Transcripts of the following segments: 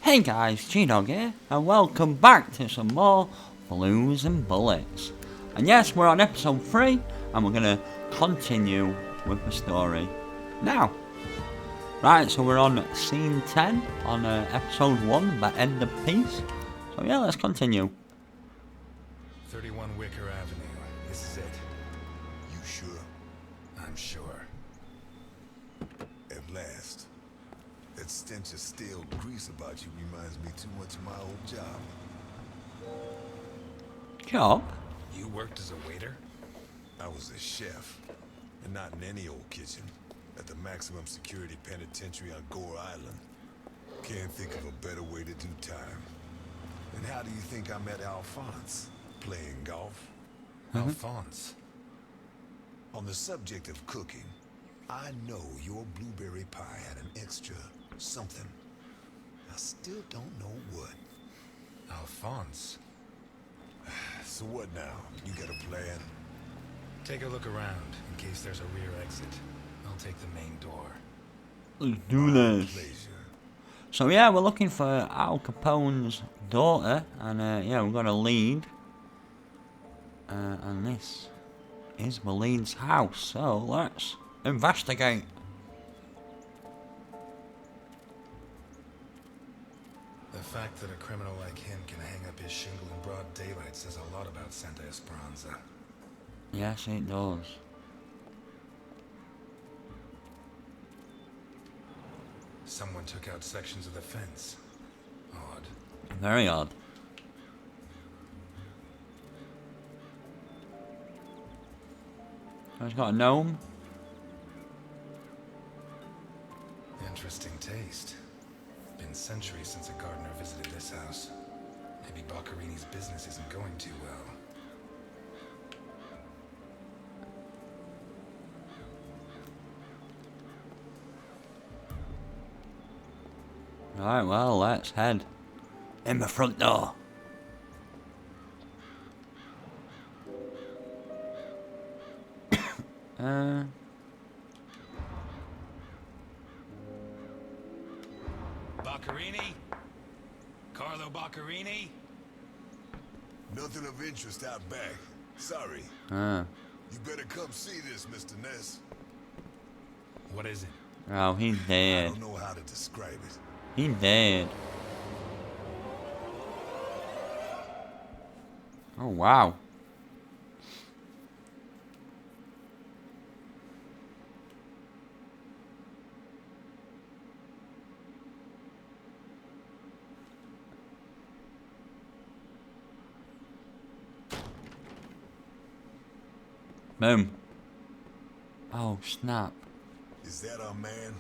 Hey guys, G-Dog here, and welcome back to some more Blues and Bullets. And yes, we're on episode 3, and we're going to continue with the story now. Right, so we're on scene 10 on episode 1, the end of peace. So yeah, let's continue. 31 Wicker Avenue, this is it. You sure? I'm sure. At last. That stench of stale grease about you reminds me too much of my old job. Job? You worked as a waiter? I was a chef, and not in any old kitchen. At the maximum security penitentiary on Gore Island. Can't think of a better way to do time. And how do you think I met Alphonse? Playing golf? Alphonse. On the subject of cooking, I know your blueberry pie had an extra something. I still don't know what. Alphonse? So what now? You got a plan? Take a look around, in case there's a rear exit. I'll take the main door. Let's do this. Pleasure. So yeah, we're looking for Al Capone's daughter, and yeah, we've got a lead. And this is the lead's house, so let's investigate. The fact that a criminal like him can hang up his shingle in broad daylight says a lot about Santa Esperanza. Yes, it does. Someone took out sections of the fence. Odd. Very odd. He's got a gnome. Interesting taste. Been centuries since a gardener visited this house. Maybe Boccarini's business isn't going too well. Alright, well, let's head in the front door. Boccarini? Carlo Boccarini? Nothing of interest out back. Sorry. You better come see this, Mr. Ness. What is it? Oh, he's I dead. don't know how to describe it. He's dead. Oh, wow. Boom. Oh, snap. Is that our man?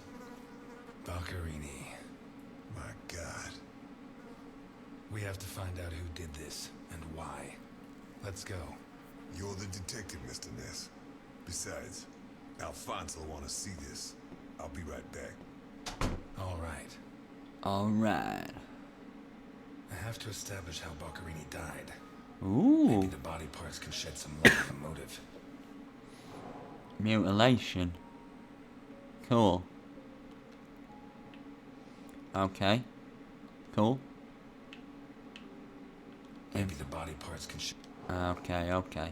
Boccarini. My God. We have to find out who did this and why. Let's go. You're the detective, Mr. Ness. Besides, Alphonse will want to see this. I'll be right back. All right. Alright. I have to establish how Boccarini died. Ooh. Maybe the body parts can shed some light on the motive. Mutilation. Cool. Okay. Cool. Maybe the body parts can Okay, okay.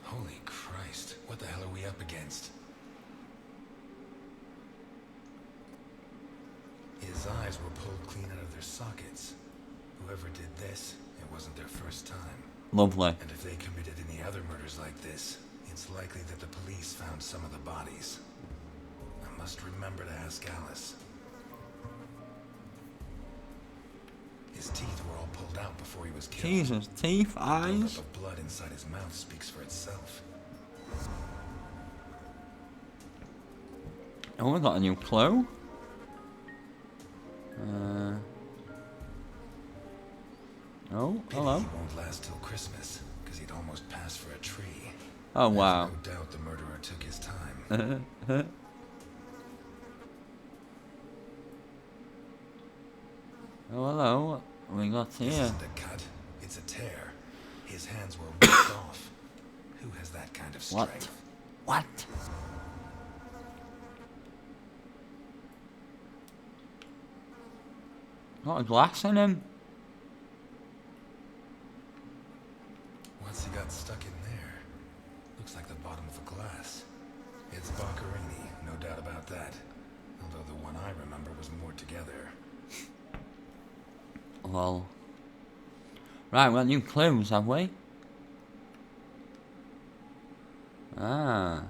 Holy Christ, what the hell are we up against? His eyes were pulled clean out of their sockets. Whoever did this, it wasn't their first time. Lovely. And if they committed any other murders like this, it's likely that the police found some of the bodies. I must remember to ask Alice. His teeth were all pulled out before he was killed. Jesus, teeth, The eyes. buildup of blood inside his mouth speaks for itself. Oh, we got a new clue. Oh, Pity hello. he won't last till Christmas, because he'd almost pass for a tree. Oh, There's wow. no doubt the murderer took his time. Oh, hello. What we got This here? isn't a cut, it's a tear. His hands were ripped off. Who has that kind of What? strength? What? Got a glass in him? What's he got stuck in there? Looks like the bottom of a glass. It's Boccherini, no doubt about that. Although the one I remember was more together. Well. Right, we got new clues, have we? Ah.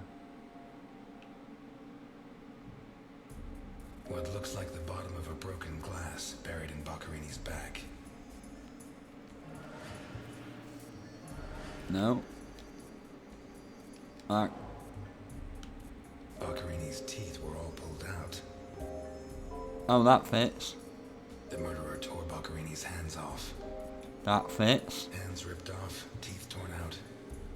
What looks like the bottom of a broken glass buried in Boccherini's back. No. Alright. Boccherini's teeth were all pulled out. Oh, that fits. The murderer tore Boccherini's hands off. That fits. Hands ripped off, teeth torn out.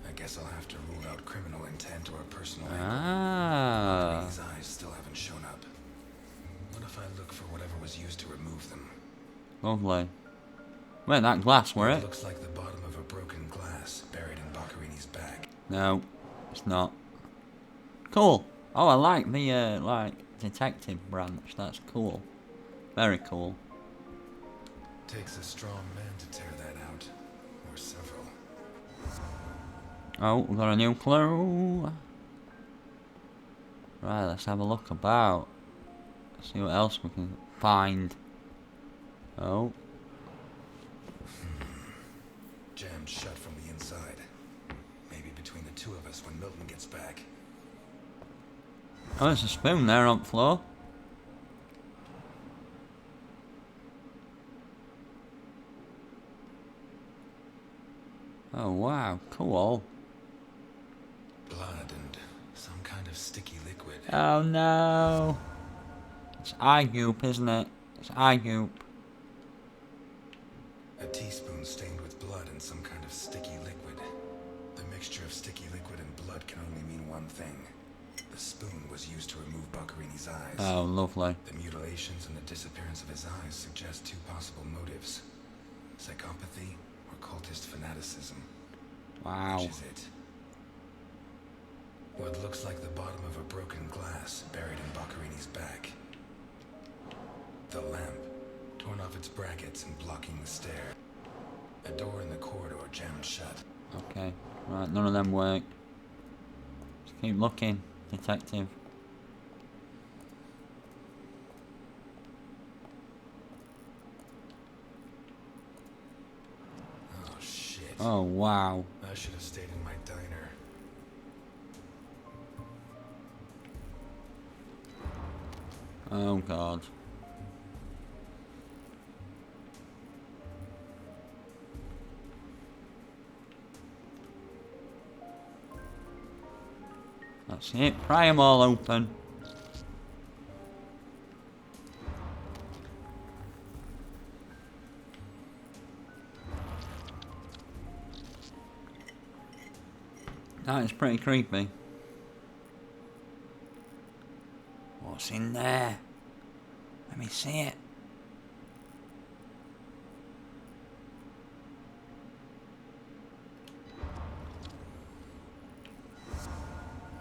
I guess I'll have to rule out criminal intent or a personal angle. Ah. Boccherini's eyes still haven't shown up. What if I look for whatever was used to remove them? Lovely. Wait, that glass, were It it? looks like the bottom of a broken glass buried in Boccherini's back. No, it's not. Cool. Oh, I like the, detective branch. That's cool. Very cool. Takes a strong man to tear that out. Or several. Oh, we got a new clue. Right, let's have a look about. See what else we can find. Oh. Jammed shut from the inside. Maybe between the two of us when Milton gets back. Oh, there's a spoon there on the floor. Oh, wow. Cool. Blood and some kind of sticky liquid. Oh, no. It's eye goop, isn't it? It's eye goop. A teaspoon stained with blood and some kind of sticky liquid. The mixture of sticky liquid and blood can only mean one thing. The spoon was used to remove Boccherini's eyes. Oh, lovely. The mutilations and the disappearance of his eyes suggest two possible motives. Psychopathy or cultist fanaticism. Wow. Which is it? What looks like the bottom of a broken glass buried in Boccherini's back. The lamp, torn off its brackets and blocking the stair. A door in the corridor jammed shut. Okay. Right, none of them work. Just keep looking, detective. Oh shit. Oh, wow. I should have stayed in my diner. Oh, God. That's it. Pry them all open. That is pretty creepy. What's in there? Let me see it.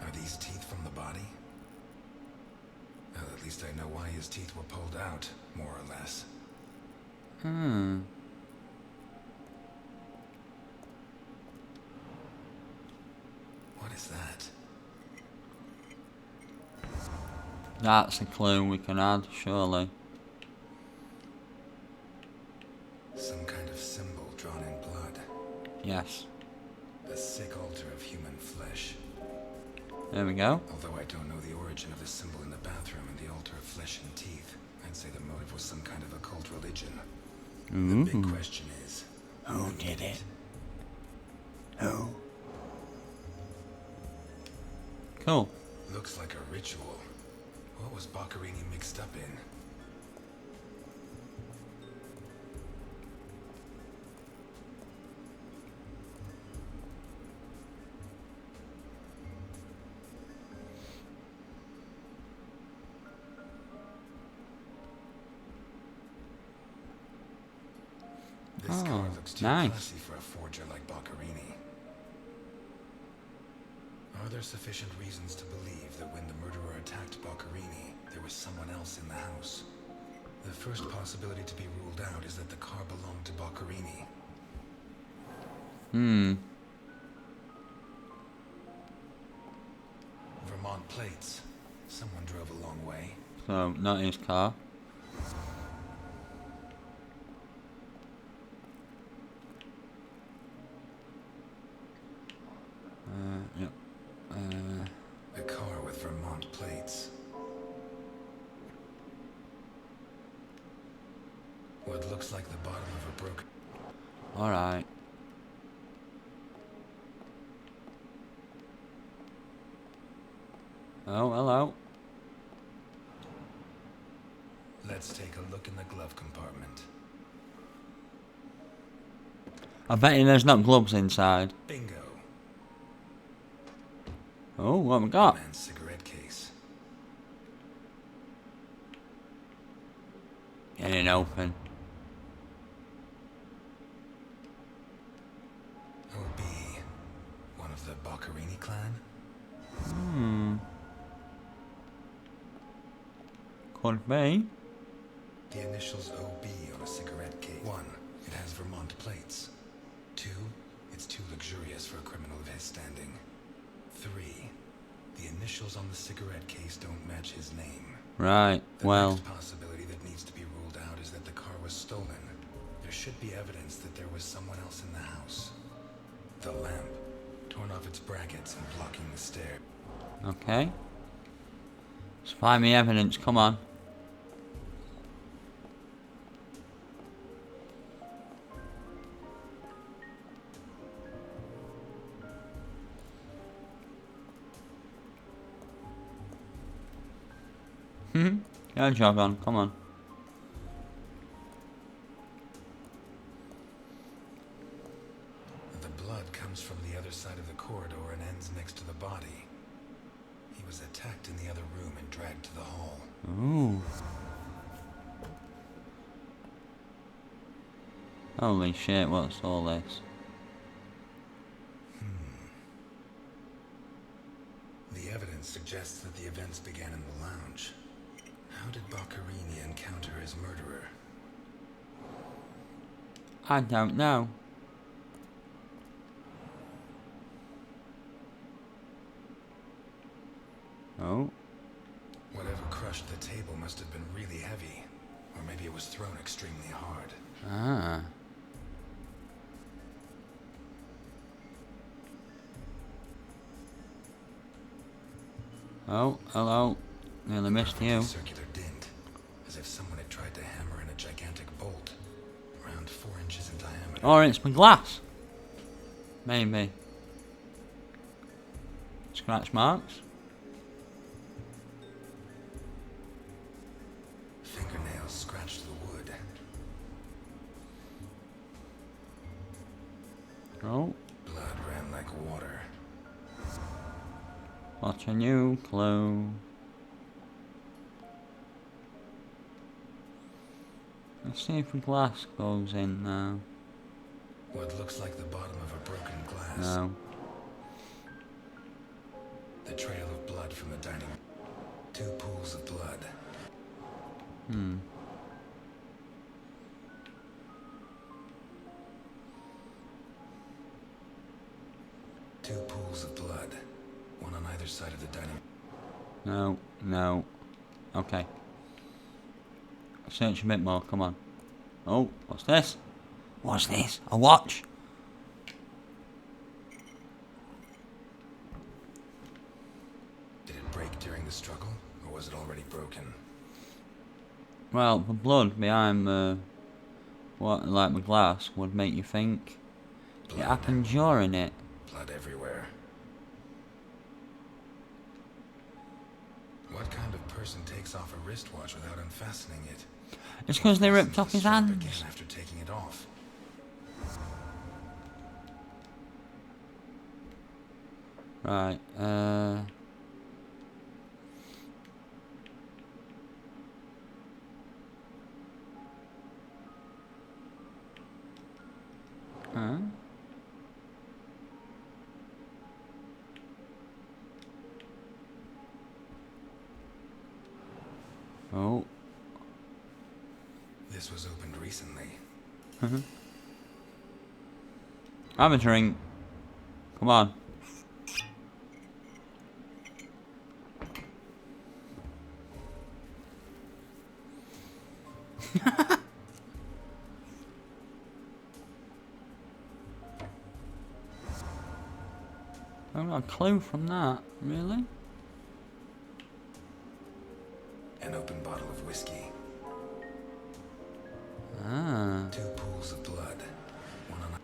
Are these teeth from the body? Well, at least I know why his teeth were pulled out, more or less. What is that? That's a clue we can add, surely. Some kind of symbol drawn in blood. Yes. A sick altar of human flesh. There we go. Although I don't know the origin of the symbol in the bathroom and the altar of flesh and teeth, I'd say the motive was some kind of occult religion. The big question is, who did it? Who? Cool. Looks like a ritual. What was Boccherini mixed up in? This car looks too nice. classy for a forger like Boccherini. Are there sufficient reasons to believe that when the murderer attacked Boccherini, there was someone else in the house? The first possibility to be ruled out is that the car belonged to Boccherini. Vermont plates. Someone drove a long way. So, not his car. Yep. A car with Vermont plates. What looks like the bottom of a broken... Alright. Oh, hello. Let's take a look in the glove compartment. I bet you there's not gloves inside. Bingo. Oh, what have we got? Man's cigarette case. Get it open. OB. One of the Boccherini clan? Could be. The initials OB on a cigarette case. 1. It has Vermont plates. 2. It's too luxurious for a criminal of his standing. 3. The initials on the cigarette case don't match his name. Right, The well. next possibility that needs to be ruled out is that the car was stolen. There should be evidence that there was someone else in the house. The lamp, torn off its brackets and blocking the stair. Okay. Let's find me evidence, come on. Get a jog on, come on. The blood comes from the other side of the corridor and ends next to the body. He was attacked in the other room and dragged to the hall. Ooh. Holy shit, what's all this? The evidence suggests that the events began in the lounge. How did Boccherini encounter his murderer? I don't know. Oh. Whatever crushed the table must have been really heavy. Or maybe it was thrown extremely hard. Ah. Oh, hello. Nearly missed you. Circular dint, as if someone had tried to hammer in a gigantic bolt, around 4 inches in diameter. Or it's my glass. Maybe. Scratch marks. Fingernails scratched the wood. Oh. Blood ran like water. What's a new clue? Let's see if the glass goes in now. What looks like the bottom of a broken glass. No. The trail of blood from the dining room. 2 pools of blood. Two pools of blood. One on either side of the dining room. No, no. Okay. Search a bit more, come on. Oh, what's this? What's this? A watch? Did it break during the struggle, or was it already broken? Well, the blood behind the... what, like the glass, would make you think it happened during it. Blood everywhere. What kind of person takes off a wristwatch without unfastening it? It's because they ripped off his Strap hands. again after taking it off. Right, This was opened recently. Have a drink. Come on. I haven't got a clue from that, really. An open bottle of whiskey. Ah. 2 pools of blood. One on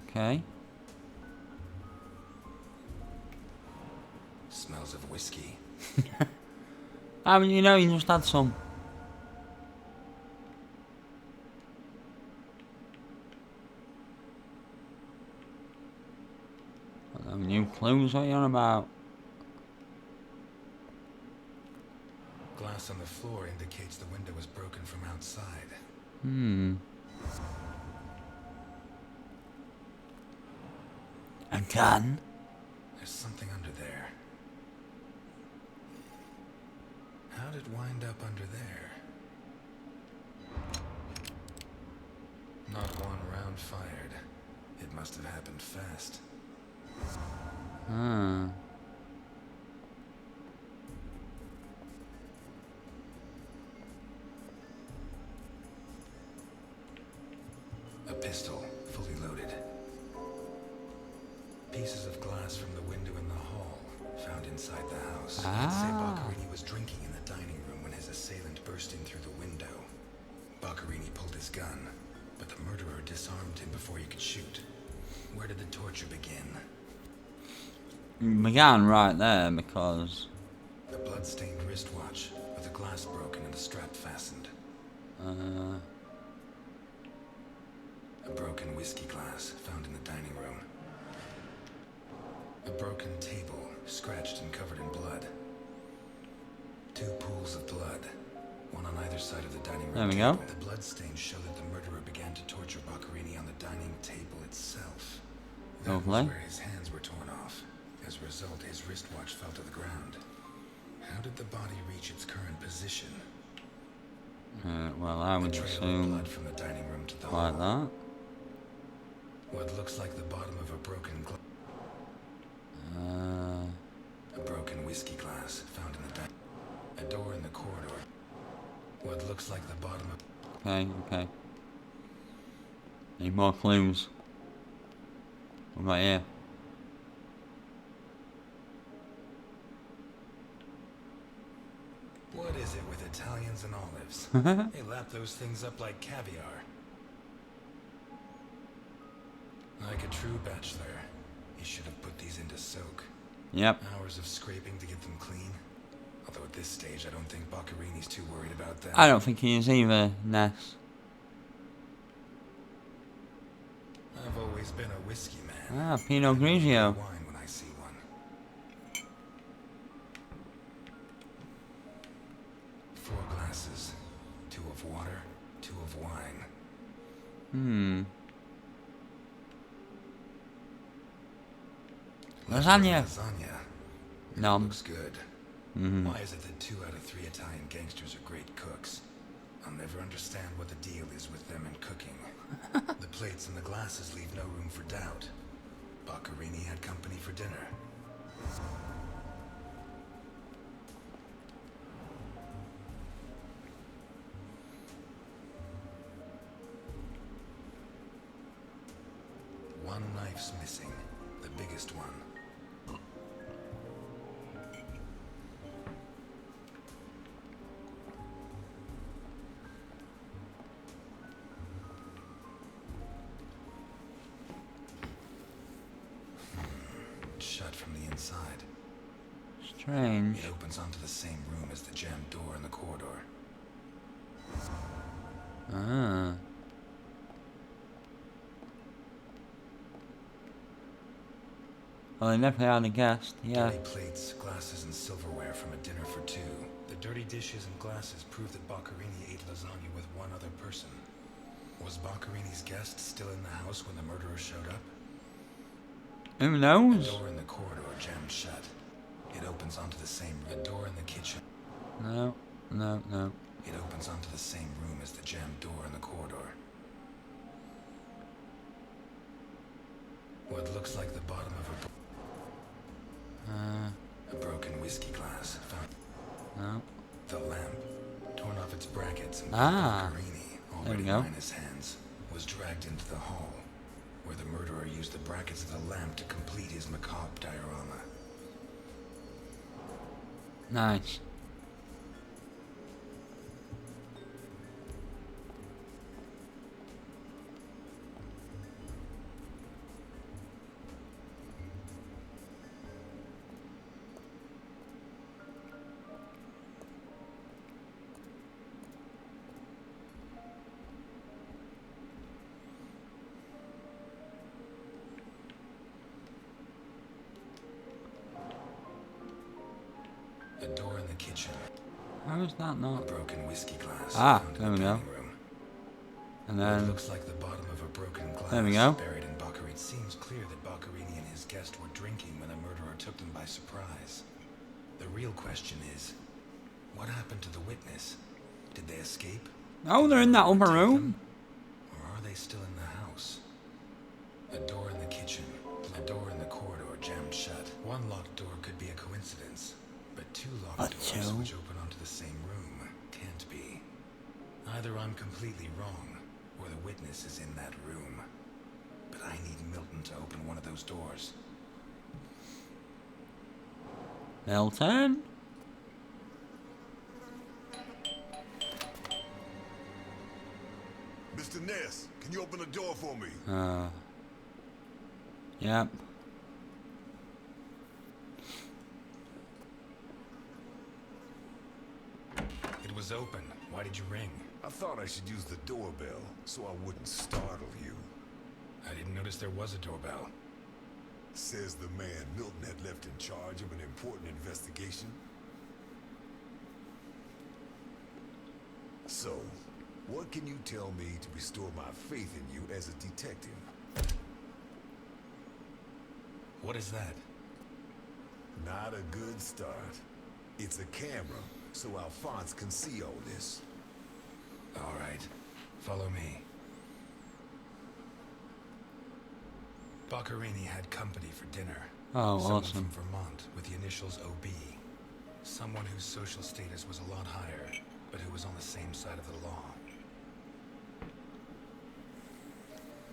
Okay. smells of whiskey. I mean, you know, you just had some. No new clues, what are you on about? Glass on the floor indicates the window was broken from outside. A gun? There's something under there. How'd it wind up under there? Not one round fired. It must have happened fast. Ah. A pistol, fully loaded. Pieces of glass from the window in the hall, found inside the house. It'd say Boccherini was drinking in the dining room when his assailant burst in through the window. Boccherini pulled his gun, but the murderer disarmed him before he could shoot. Where did the torture begin? It began right there because... The blood-stained wristwatch, with the glass broken and the strap fastened. A broken whiskey glass, found in the dining room. A broken table, scratched and covered in blood. 2 pools of blood, one on either side of the dining room There we table. go. The bloodstains show that the murderer began to torture Boccherini on the dining table itself. That was Lovely. where his hands were torn off. As a result, his wristwatch fell to the ground. How did the body reach its current position? Well, I would A trail of assume blood from the dining room to the like hall. that. What looks like the bottom of a broken glass. A broken whiskey glass found in the a door in the corridor. What looks like the bottom of Okay. Need more clues. What about here? What is it with Italians and olives? They lap those things up like caviar. Like a true bachelor, he should have put these into soak. Yep. Hours of scraping to get them clean. Although at this stage, I don't think Boccherini's too worried about that. I don't think he is either, Ness. I've always been a whiskey man. Ah, Pinot Grigio. Wine when I see one. 4 glasses. 2 of water, 2 of wine. Lasagna. Lasagna. Nom. Looks good. Why is it that 2 out of 3 Italian gangsters are great cooks? I'll never understand what the deal is with them and cooking. The plates and the glasses leave no room for doubt. Boccherini had company for dinner. One knife's missing, the biggest one. Shut from the inside. Strange. It opens onto the same room as the jammed door in the corridor. Ah. Well, they definitely had a guest, yeah. Dirty plates, glasses, and silverware from a dinner for 2. The dirty dishes and glasses prove that Boccherini ate lasagna with one other person. Was Boccherini's guest still in the house when the murderer showed up? Who The knows? door in the corridor jammed shut. It opens onto the same room. A door in the kitchen. No. No, no. It opens onto the same room as the jammed door in the corridor. What looks like the bottom of a broken whiskey glass found. No. The lamp, torn off its brackets and Ah, Boccherini, there we already go. minus hands, was dragged into the hall, where the murderer used the brackets of the lamp to complete his macabre diorama. Nice. A door in the kitchen, How is that a not? broken whiskey glass Ah, found in there we the go. dining room. And What then, looks like the bottom of a broken glass there we go. buried in Boccherini. It seems clear that Boccherini and his guest were drinking when the murderer took them by surprise. The real question is, what happened to the witness? Did they escape? oh, Did they're the in that murderer upper take room. them? Or are they still in the house? A door in the kitchen, a door in the corridor jammed shut. One locked door could be a coincidence, but two locked But doors two? which open onto the same room can't be. Either I'm completely wrong, or the witness is in that room. But I need Milton to open one of those doors. Milton? Mr. Ness, can you open the door for me? Yep. It was open. Why did you ring? I thought I should use the doorbell so I wouldn't startle you. I didn't notice there was a doorbell. Says the man Milton had left in charge of an important investigation. So, what can you tell me to restore my faith in you as a detective? What is that? Not a good start. It's a camera, so Alphonse can see all this. All right. Follow me. Boccherini had company for dinner. Oh, Someone awesome. from Vermont with the initials OB. Someone whose social status was a lot higher, but who was on the same side of the law.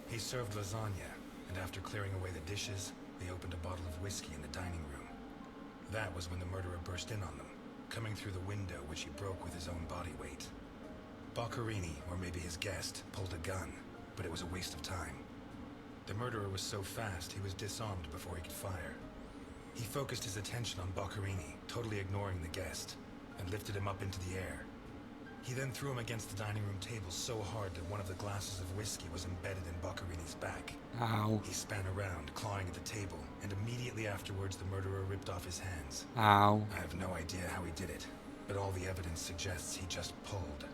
He served lasagna, and after clearing away the dishes, they opened a bottle of whiskey in the dining room. That was when the murderer burst in on them, coming through the window which he broke with his own body weight. Boccherini, or maybe his guest, pulled a gun, but it was a waste of time. The murderer was so fast he was disarmed before he could fire. He focused his attention on Boccherini, totally ignoring the guest, and lifted him up into the air. He then threw him against the dining room table so hard that one of the glasses of whiskey was embedded in Boccherini's back. Ow. He span around, clawing at the table, and immediately afterwards the murderer ripped off his hands. Ow. I have no idea how he did it, but all the evidence suggests he just pulled.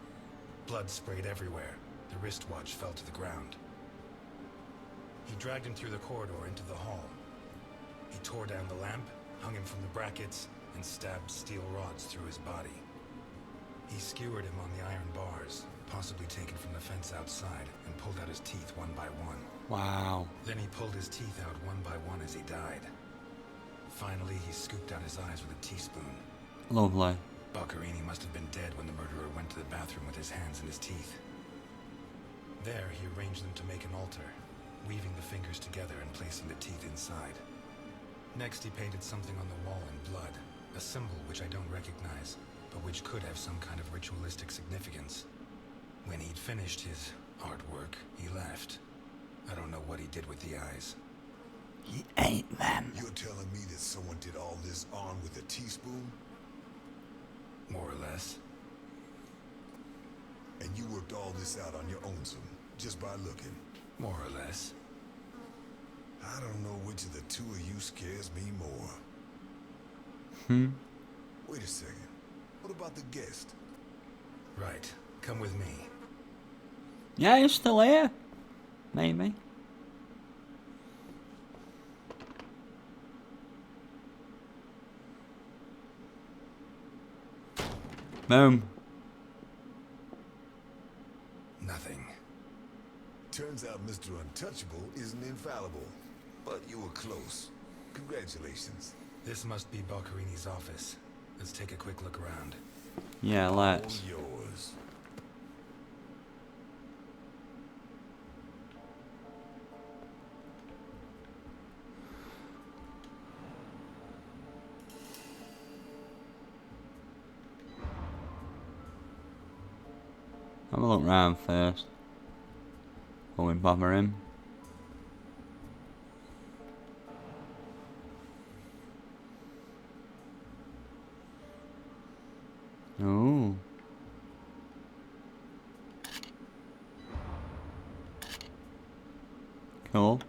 Blood sprayed everywhere. The wristwatch fell to the ground. He dragged him through the corridor into the hall. He tore down the lamp, hung him from the brackets, and stabbed steel rods through his body. He skewered him on the iron bars, possibly taken from the fence outside, and pulled out his teeth one by one. Wow. Then he pulled his teeth out one by one as he died. Finally, he scooped out his eyes with a teaspoon. Lovely. Boccherini must have been dead when the murderer went to the bathroom with his hands in his teeth. There, he arranged them to make an altar, weaving the fingers together and placing the teeth inside. Next, he painted something on the wall in blood, a symbol which I don't recognize, but which could have some kind of ritualistic significance. When he'd finished his artwork, he left. I don't know what he did with the eyes. He ate them. You're telling me that someone did all this armed with a teaspoon? More or less. And you worked all this out on your own, just by looking? More or less. I don't know which of the two of you scares me more. Wait a second. What about the guest? Right. Come with me. Yeah, he's still here. Maybe. Boom. Mr. Untouchable isn't infallible, but you were close. Congratulations. This must be Boccarini's office. Let's take a quick look around. Yeah, let's. All yours. Have a look round first. Before we bother him. Ooh. Cool.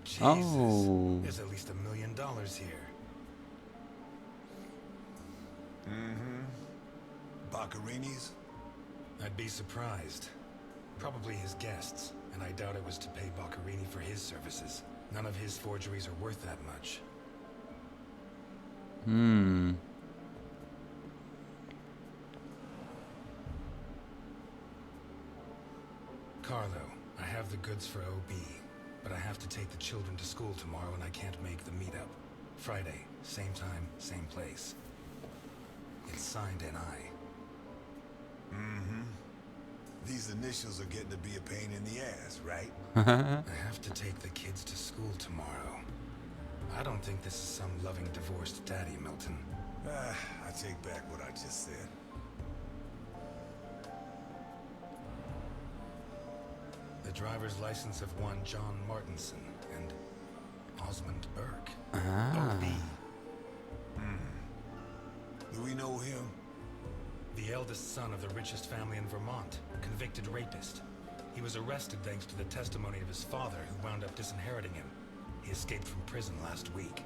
Jesus, Oh. there's at least $1 million here. Boccarini's? I'd be surprised. Probably his guests, and I doubt it was to pay Boccarini for his services. None of his forgeries are worth that much. Carlo, I have the goods for OB, but I have to take the children to school tomorrow and I can't make the meetup. Friday, same time, same place. It's signed NI. These initials are getting to be a pain in the ass, right? I have to take the kids to school tomorrow. I don't think this is some loving divorced daddy, Milton. I take back what I just said. The driver's license of one John Martinson and Osmond Burke. OB. Do we know him? The eldest son of the richest family in Vermont, convicted rapist. He was arrested thanks to the testimony of his father, who wound up disinheriting him. He escaped from prison last week.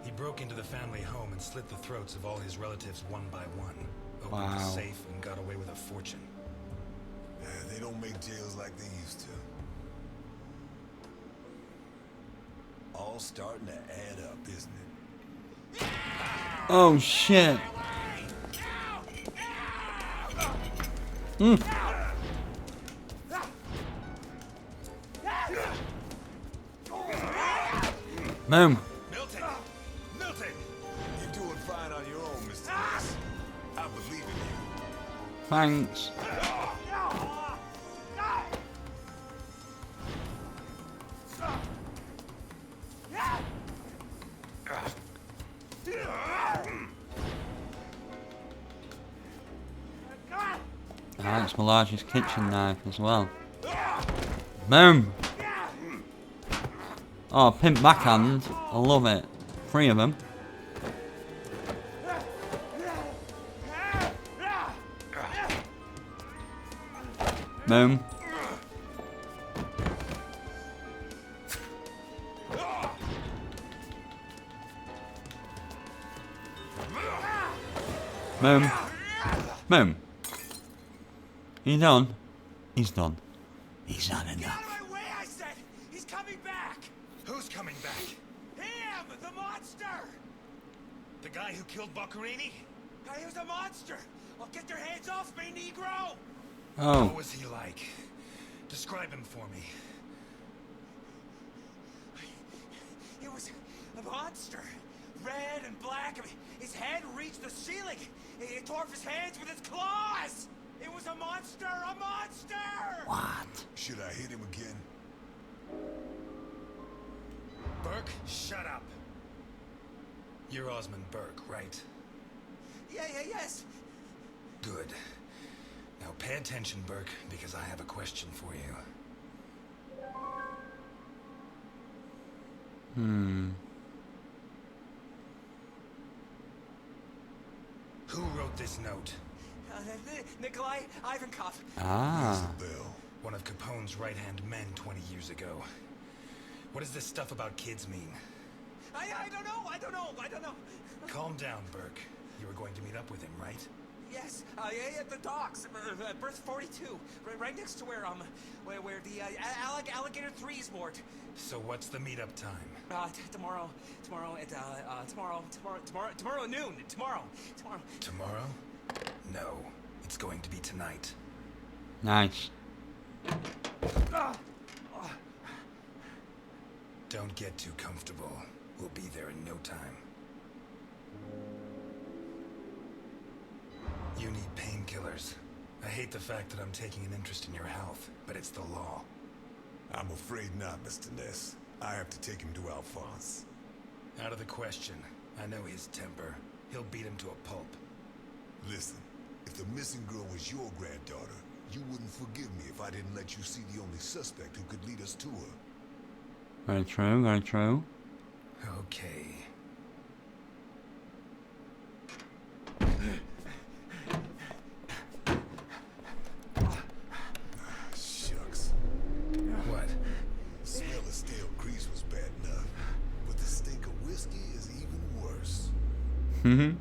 He broke into the family home and slit the throats of all his relatives one by one. Opened the safe and got away with a fortune. They don't make jails like they used to. All starting to add up, isn't it? Oh shit. Boom. Milton! Milton! You're doing fine on your own, Mr. Bliss. I believe in you. Thanks. That's my largest kitchen knife as well. Boom! Oh, pimp backhand. I love it. 3 of them. Boom. Boom. Boom. He done? He's done. He's had enough. Get out of my way, I said! He's coming back! Who's coming back? Him! The monster! The guy who killed Boccarini? He was a monster! Well, get your hands off me, Negro! Oh. What was he like? Describe him for me. He was a monster. Red and black. I mean, his head reached the ceiling. He tore off his hands with his claws! It was a monster! A monster! What? Should I hit him again? Burke, shut up. You're Osmond Burke, right? Yes. Good. Now pay attention, Burke, because I have a question for you. Who wrote this note? Nikolai Ivankov. Ah. Bell. One of Capone's right-hand men 20 years ago. What does this stuff about kids mean? I don't know. Calm down, Burke. You were going to meet up with him, right? Yes, at the docks, berth 42, right next to where the Alligator 3 is moored. So what's the meetup time? Tomorrow at noon. Tomorrow. Tomorrow? No, it's going to be tonight. Nice. Don't get too comfortable. We'll be there in no time. You need painkillers. I hate the fact that I'm taking an interest in your health, but it's the law. I'm afraid not, Mr. Ness. I have to take him to Alphonse. Out of the question. I know his temper. He'll beat him to a pulp. Listen, if the missing girl was your granddaughter, you wouldn't forgive me if I didn't let you see the only suspect who could lead us to her. Very true, very true. Okay. Shucks. What? The smell of stale grease was bad enough, but the stink of whiskey is even worse. Mm-hmm.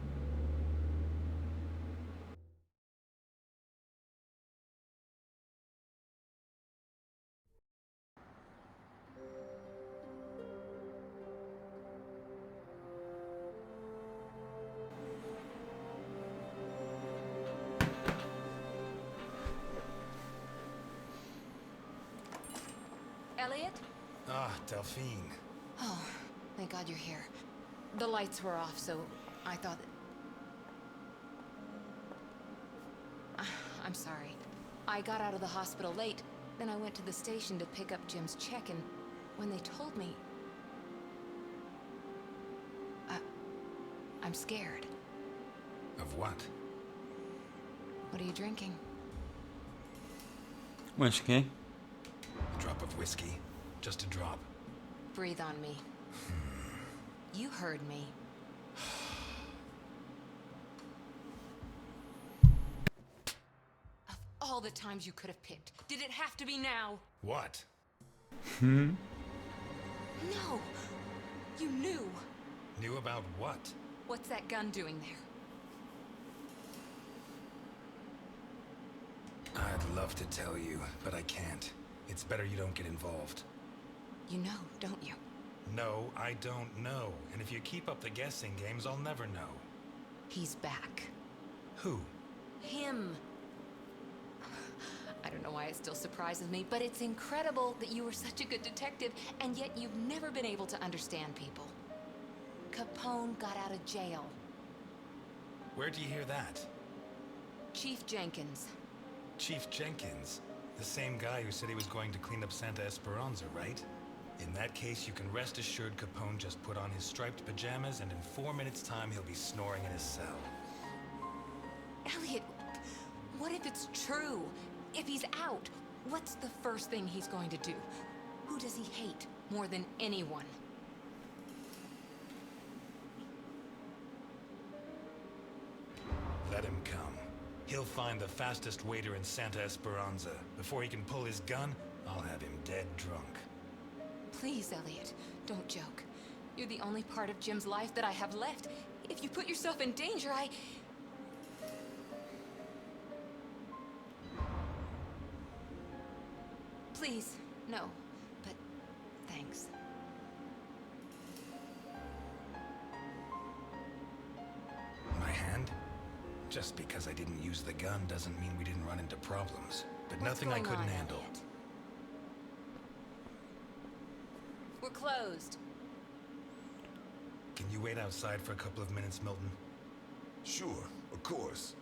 Elliot? Ah, Delphine. Oh, thank God you're here. The lights were off, so I thought that... I'm sorry. I got out of the hospital late, then I went to the station to pick up Jim's check, and when they told me... I'm scared. Of what? What are you drinking? Whiskey. A drop of whiskey. Just a drop. Breathe on me. You heard me. Of all the times you could have picked, did it have to be now? What? No! You knew! Knew about what? What's that gun doing there? I'd love to tell you, but I can't. It's better you don't get involved. You know, don't you? No, I don't know. And if you keep up the guessing games, I'll never know. He's back. Who? Him. I don't know why it still surprises me, but it's incredible that you were such a good detective, and yet you've never been able to understand people. Capone got out of jail. Where'd you hear that? Chief Jenkins. Chief Jenkins. The same guy who said he was going to clean up Santa Esperanza, right? In that case, you can rest assured Capone just put on his striped pajamas, and in 4 minutes' time, he'll be snoring in his cell. Elliot, what if it's true? If he's out, what's the first thing he's going to do? Who does he hate more than anyone? Let him come. He'll find the fastest waiter in Santa Esperanza. Before he can pull his gun, I'll have him dead drunk. Please, Elliot, don't joke. You're the only part of Jim's life that I have left. If you put yourself in danger, Please, no, but thanks. My hand? Just because I didn't use the gun doesn't mean we didn't run into problems. But What's nothing I going couldn't on, handle. Elliot? We're closed. Can you wait outside for a couple of minutes, Milton? Sure, of course.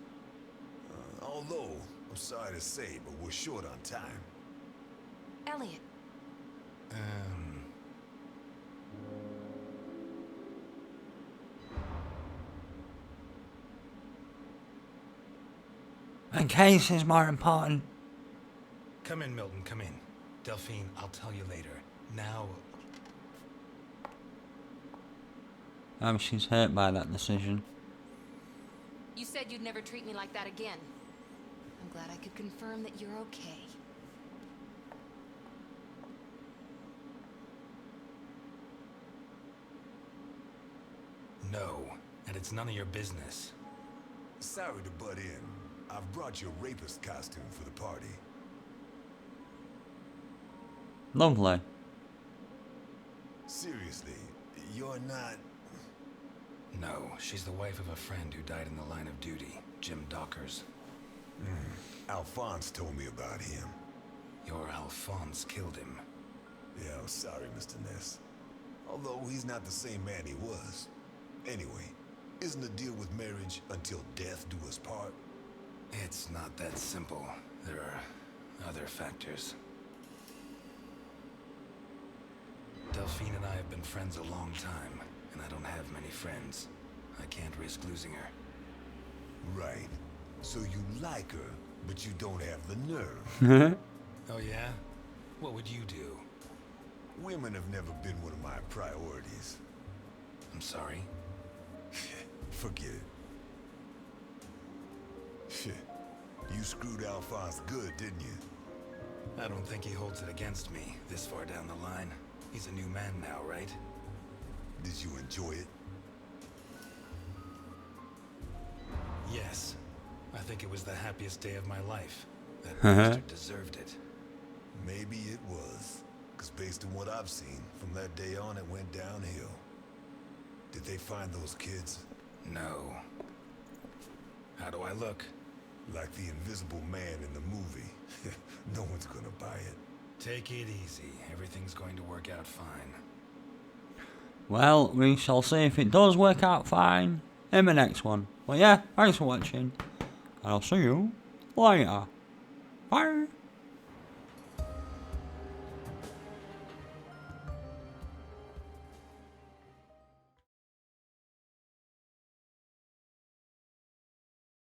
Although, I'm sorry to say, but we're short on time. Elliot, The case is more important. Come in, Milton, come in. Delphine, I'll tell you later. Now... She's hurt by that decision. you said you'd never treat me like that again. I'm glad I could confirm that you're okay. No, and it's none of your business. Sorry to butt in. I've brought you a rapist costume for the party. Lovely. Seriously, you're not... No, she's the wife of a friend who died in the line of duty, Jim Dockers. Alphonse told me about him. Your Alphonse killed him. Yeah, I'm sorry, Mr. Ness. Although he's not the same man he was. Anyway, isn't the deal with marriage until death do us part? It's not that simple. There are other factors. Delphine and I have been friends a long time, and I don't have many friends. I can't risk losing her. Right. So you like her, but you don't have the nerve. Oh yeah? What would you do? Women have never been one of my priorities. I'm sorry. Forget it. You screwed Alphonse good, didn't you? I don't think he holds it against me this far down the line. He's a new man now, right? Did you enjoy it? Yes. I think it was the happiest day of my life. That bastard deserved it. Maybe it was. Because based on what I've seen, from that day on it went downhill. Did they find those kids? No. How do I look? Like the invisible man in the movie. No one's gonna buy it. Take it easy. Everything's going to work out fine. Well, we shall see if it does work out fine in the next one. Well, yeah, thanks for watching, and I'll see you later. Bye.